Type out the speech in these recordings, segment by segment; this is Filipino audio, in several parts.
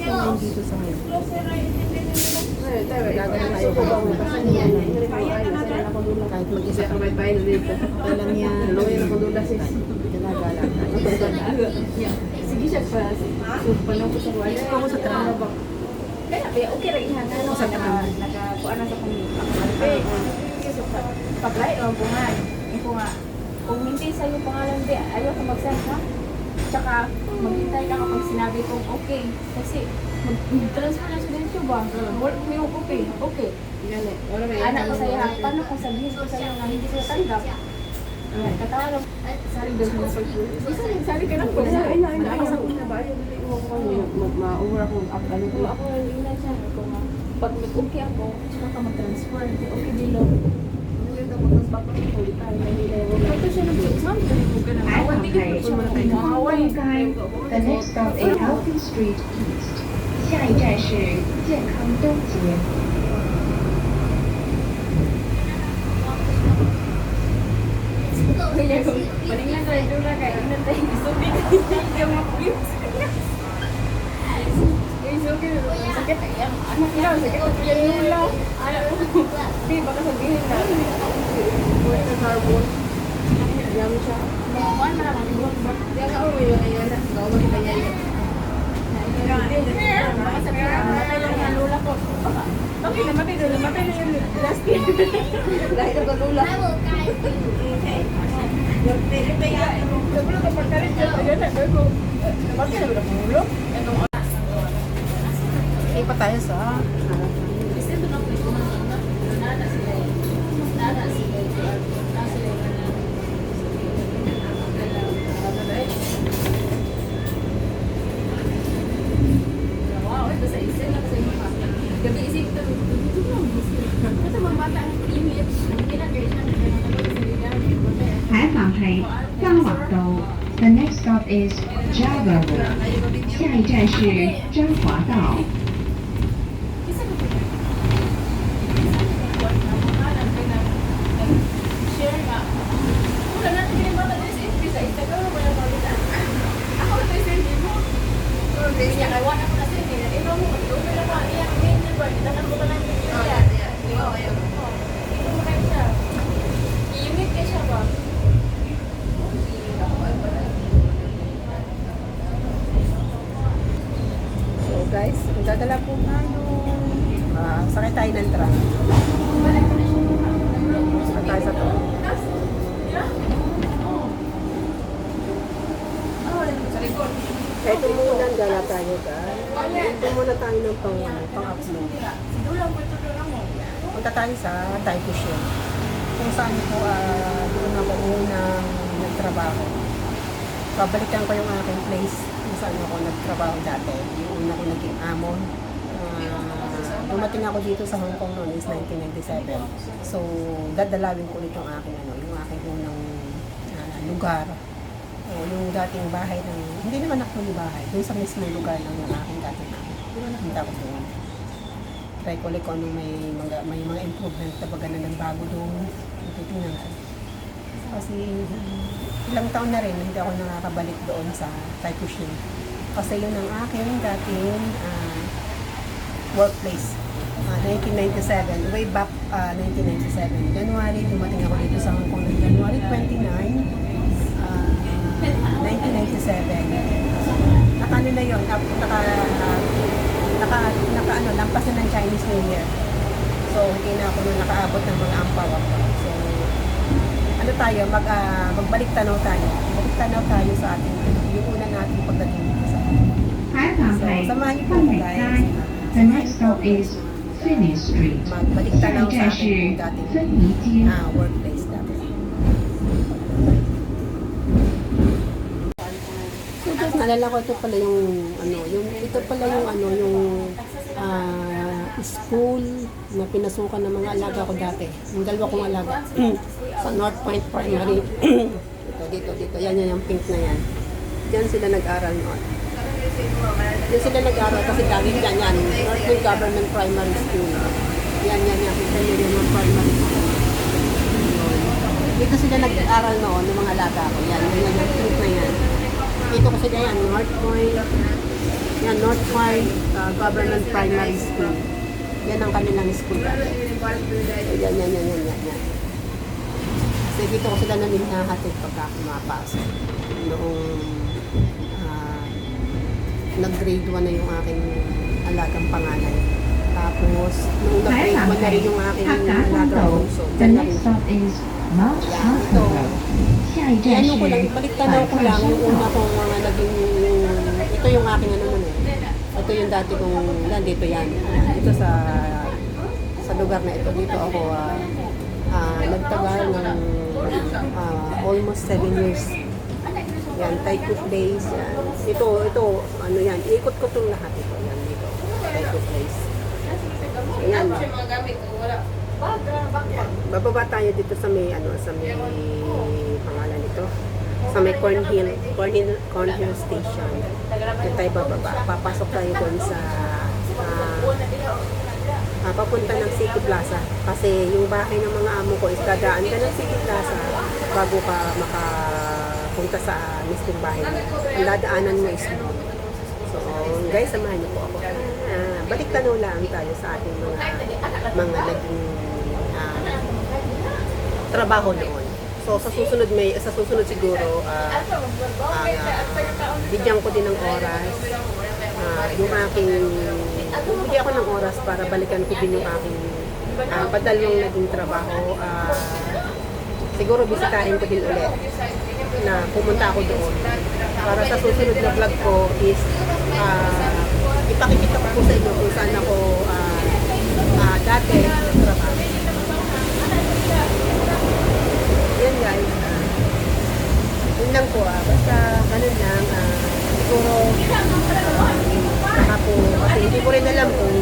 kumain dito sa ngayon. Gagawin tayo ko ba? Kahit mag-isa ka may bayan dito. Okay lang yan. Dalawa yung nakadula sis. Ginagala tayo. Sige siya pa. So, panong ko sa wala. Ako sa trabaho. Kaya, okay rin yan. Ano sa nakakuha na sa kong pag-apply o bungan. Ito nga, kung hindi sa'yo pangalan, ayaw ka mag-send ha? Tsaka, maghintay ka kapag sinabi kong okay. Kasi, mag-transfer na student ba? Work mo yung okay. Okay. Anak ko sa'yo ha, paano kung sabihin ko sa'yo na hindi sila tanggap? Katawa lang. Sari daw mo sa Sari ka lang po. Sari na. Nakasang una ba? Ma-over ako mag-apply ko. Ako, hindi na siya. Pag mag-okay ako, tsaka ka mag-transfer. Okay, dilo. Ito siya nag-exam. Awan, di ka siya mag-away. The next stop is Healthy Street East. 下一站是健康东街。 Paling lang tayo doon na kayo. Inan tayo gusto dito. Yung mag-flip. It's okay. Sakit. Anak niya. Sakit. Yung nula. Hindi, baka sabihin na. Wait na carbon. Yum siya. Ano na lang. Yan nga ako yung ayan. Gawa kita yan. Baka sabihin na. Matay lang yung nula ko. Okay, namatay doon. Namatay na yung last year. Dahil nagkatula. Sebelum ke perkara dia nak dulu. Bakit na ba mulo? Ipa tayo sa The next stop is Java Road. 下一站是彰华道。 guys, magdadala po tayo. Sakay tayo ng truck. Sakay tayo sa truck. Kaya ito muna gala tayo guys. Ito muna tayo ng pang-upload. Punta tayo sa Taiko Shin. Kung saan po doon ako unang nagtrabaho. Babalikan ko yung aking place kung saan ako nagtrabaho dati. Yung una ko naging amon. Dumating ako dito sa Hong Kong noon is 1997. So, dadalawin ko ulit yung aking unang lugar. Yung dating bahay ng, hindi naman actually bahay, doon sa mismo lugar ng aking dating bahay. Hindi naman nakita ko doon. Try ko ulit kung ano may mga improvement na baga na nagbago doon. Titingnan ko. Kasi ilang taon na rin hindi ako nakakabalik doon sa Taiko Shin. Kasi yun ang aking dating workplace. 1997, way back 1997. January, dumating ako dito sa Hong Kong ng January 29, 1997. Naka-ano na yun, lampas na ng Chinese New Year. So, hindi na ako nung nakaabot ng mga ampaw ako. So, ano tayo, magbalik tanaw tayo. Magbalik tanaw tayo sa ating, yung una natin pagdating dito sa atin. So, samahan niyo po ako guys. The next stop is Finney Street. Magbalik tanaw sa ating dating workplace natin. So guys, naalala ko ito pala yung school na pinasukan ng mga alaga ko dati. Yung dalawa kong alaga sa North Point Primary. dito. Yan yung pink na yan. Diyan sila nag-aral noon. Diyan sila nag-aral kasi galing yan. North Point Government Primary School. Yan. Kita nyo yung primary school. Dito sila nag-aral noon ng mga alaga ko. Yan yung pink na yan. Dito kasi yan, North Point. Yan, North Point Government Primary School. Yan ang kanilang school. Yan. Kasi dito ko sila namin nahatid pagka pumapasok. Noong nag-grade 1 na yung aking alagang panganay. Tapos, noong nag-grade 1 na rin yung aking alagang bunso. The Diyan na rin. next stop is Mount Hanson Road. 下一站 Ano 是 ko lang, balik tanaw ko 百 lang 块 yung 生 una 活。 kong mga naging, ito yung aking ano nun eh. Ito yung dati kong, nandito yan. Dito sa lugar na ito. Dito ako nagtagal ng almost 7 years. Yan, Taikoo Place. Yan. Ito, ano yan, ikot ko itong lahat ito. Yan, dito. Taikoo Place. Yan. Bababa tayo dito sa may pangalan nito. Sa may Cornhill Station. Doon tayo bababa. Papasok tayo doon sa papunta ng City Plaza. Kasi yung bahay ng mga amo ko is dadaan ka ng City Plaza bago ka makapunta sa mismong bahay. Ang dadaanan mo is mo. So, guys, samahan niyo po ako. Balik tanaw lang tayo sa ating mga naging trabaho noon. So sa susunod siguro bigyan ko din ng oras yung aking bigyan ako ng oras para balikan ko din yung aking padalawang naging trabaho. Siguro bisitahin ko din ulit na pumunta ako doon para sa susunod na vlog ko is ipakikita ko po sa inyo kung saan ako dati nagtrabaho. Yan guys, yun lang po basta ganun lang, siguro saka po, kasi hindi ko rin alam kung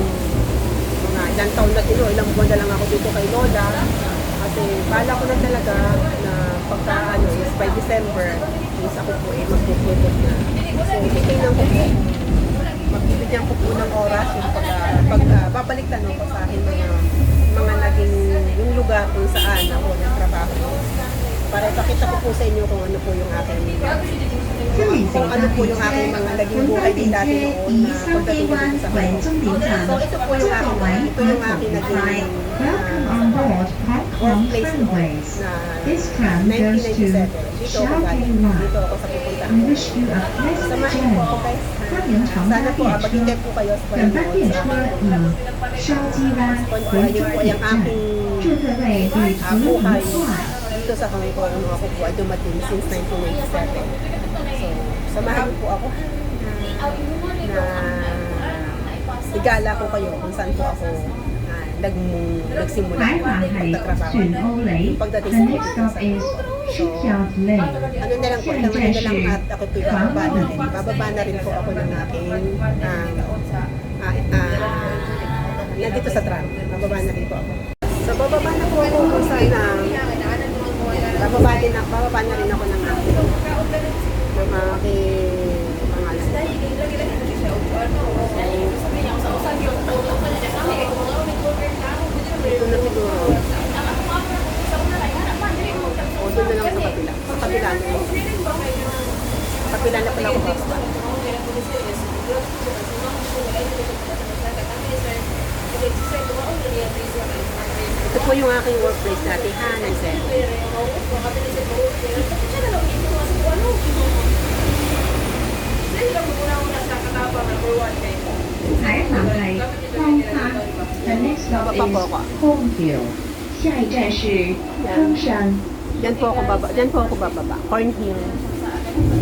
mga ilang taon na ito, ilang buwan na lang ako dito kay Lola, kasi bala ko na talaga na pagka is by December is ako po magpupupot na. So titingnan ko po, magbibigyan ko po ng oras yung pag babalik tanong ko sa akin mga naging yung lugar kung saan ako nagtrabaho. Para ipakita ko po sa inyo kung ano po yung aking kung ano po yung aking mga naging buhay din dati noon na pagdating ko dito sa Hong Kong. So ito po yung aking naging workplace noon na 1997. Dito ako galing. Dito ako sa pupuntahan. Samahin po ako guys. Sana po maghintay po kayo sa panonood sa aking yung aking buhay dito sa Hong Kong. Ako po ay dumating since 1997. So, samahan niyo po ako na igala ko kayo kung saan po ako nagsimula pagtatrabaho. Pagdating sa Pilipinas. So, ano na lang po, naman na lang at ako po bababa na rin po ako ng aking nandito sa tram. Bababa na rin po ako. So, bababa na po ako kung saan bababa na rin ako ng aking pangalan. Dito na siguro. O, doon na lang sa kapila. Sa kapila na po. Kapila na pala ako bababa. Ito po yung aking workplace dati, Hansen. 海马台方舱 The next stop is Hongville. 下一站是中山。 Diyan po ako bababa. Cornhill.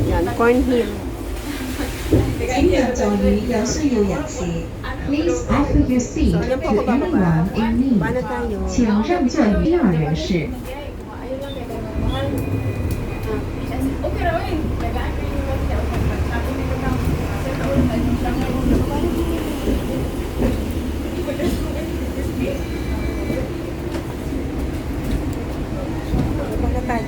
Yan, Cornhill. 请让座椅有需要人士 Please offer your seat So, to yan po ako bababa. anyone in need. Paano tayo? 请让座于第二人士。 Okay ra rin. Bababa tayo.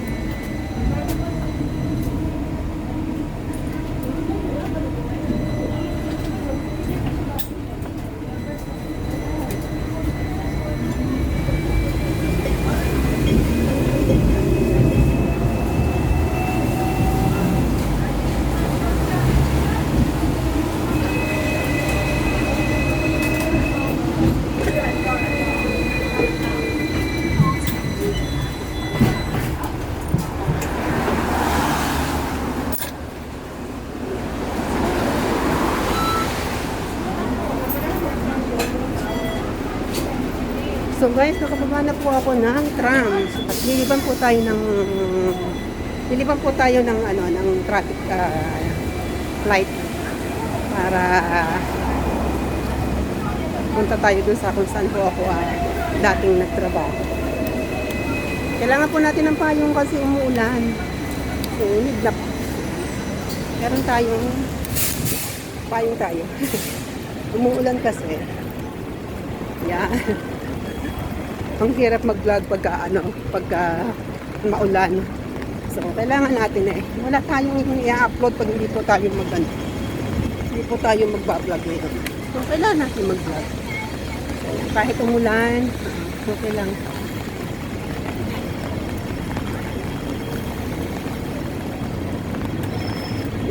So guys, nakababa na po ako ng tram. At liliban po tayo ng ano ng traffic light para punta tayo dun sa kung saan po ako dating nagtrabaho. Kailangan po natin ng payong kasi umuulan. So, nidlap. Meron tayong payong tayo. Umuulan kasi. Yan. Ang hirap mag-vlog pagka maulan. So, kailangan natin wala tayong i-upload pag hindi po tayo hindi po tayo magbablog ngayon. So, kailangan natin mag-vlog. So, kahit umulan, okay lang.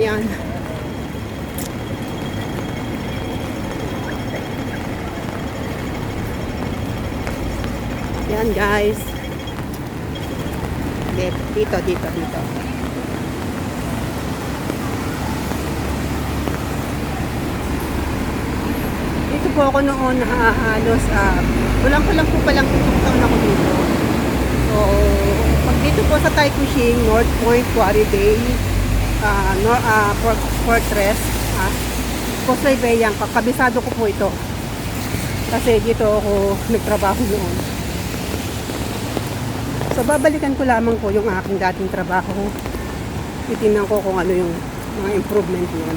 Yan. Yan guys. Dito. Dito po ako noon halos kulang po palang 2 taon ako dito. So, pag dito po sa Taikushing, North Point, Quarry Bay, Fortress, Coastal Bay, yan, kabisado ko po ito. Kasi dito ako nagtrabaho noon. So, babalikan ko lamang po yung aking dating trabaho. Titingnan ko kung ano yung mga improvement yun.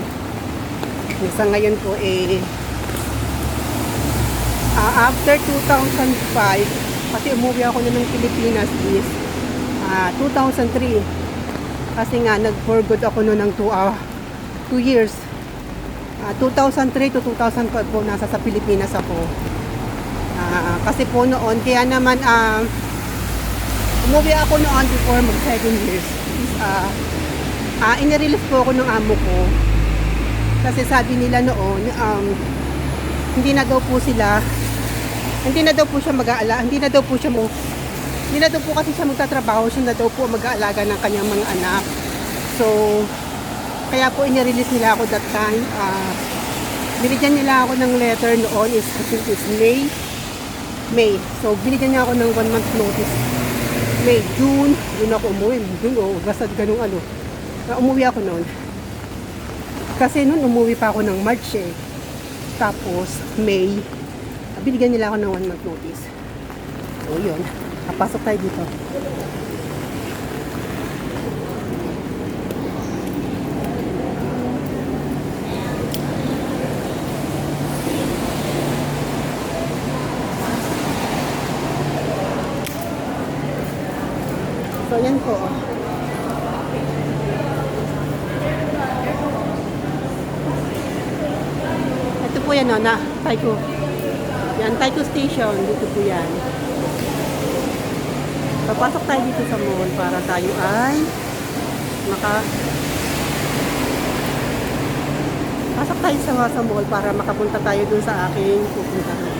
Sa ngayon po, after 2005, kasi umuwi ako na ng Pilipinas is 2003. Kasi nga, nag-for good ako noon ng 2 years. 2003 to 2005 po, nasa sa Pilipinas ako. Kasi po noon, kaya naman, umuwi ako noon before mag 7 years. Inirelease po ako ng amo ko. Kasi sabi nila noon, hindi na daw po siya mag-aala, hindi na daw po kasi siya magtatrabaho, siya na daw po mag-aalaga ng kanyang mga anak. So, kaya po inirelease nila ako that time. Binigyan nila ako ng letter noon is May. So, binigyan niya ako ng 1 month notice. May, June, doon ako umuwi. Basta ganun umuwi ako noon. Kasi noon umuwi pa ako ng March Tapos, May, binigyan nila ako ng 1 month notice. So, yun. Papasok tayo dito. So, yan po. Ito po yan, Taiko. Yan, Taiko Station. Dito po yan. Papasok tayo dito sa mall para tayo ay pasok tayo sa mall para makapunta tayo dun sa aking pupuntahan.